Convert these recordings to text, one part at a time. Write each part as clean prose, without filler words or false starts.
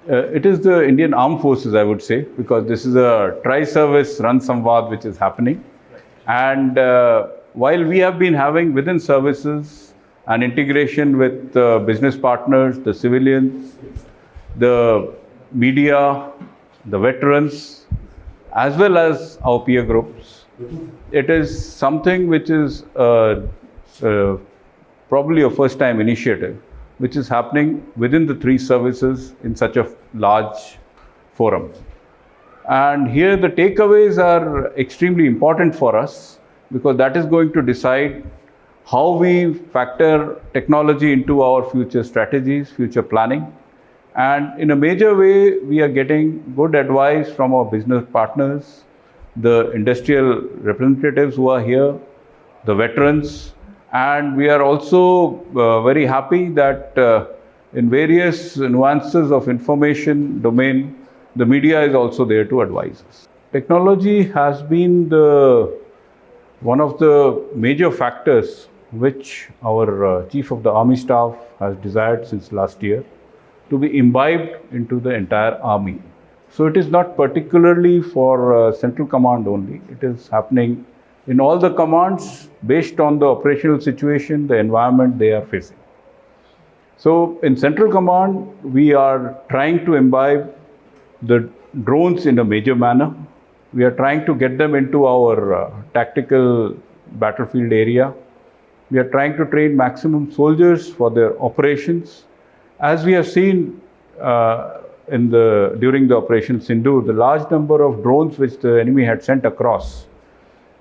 It is the Indian Armed Forces, I would say, because this is a tri-service Ran Samvad which is happening. And while we have been having within services an integration with business partners, the civilians, the media, the veterans, as well as our peer groups, it is something which is probably a first-time initiative, which is happening within the three services in such a large forum. And here the takeaways are extremely important for us because that is going to decide how we factor technology into our future strategies, future planning. And in a major way, we are getting good advice from our business partners, the industrial representatives who are here, the veterans, and we are also very happy that in various nuances of information domain, the media is also there to advise us. Technology has been one of the major factors which our Chief of the Army Staff has desired since last year to be imbibed into the entire army. So it is not particularly for Central Command only, it is happening in all the commands based on the operational situation, the environment they are facing. So in Central Command, we are trying to imbibe the drones in a major manner. We are trying to get them into our tactical battlefield area. We are trying to train maximum soldiers for their operations. As we have seen during the Operation Sindoor, the large number of drones which the enemy had sent across.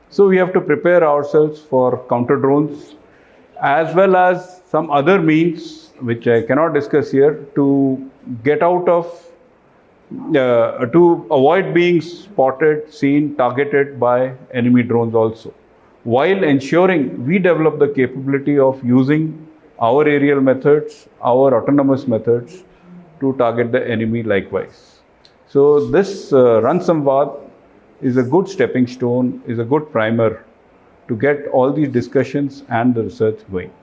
So we have to prepare ourselves for counter drones as well as some other means which I cannot discuss here to get out of, to avoid being spotted, seen, targeted by enemy drones also, while ensuring we develop the capability of using our aerial methods, our autonomous methods to target the enemy likewise. So this Ran Samvad is a good stepping stone, is a good primer to get all these discussions and the research going.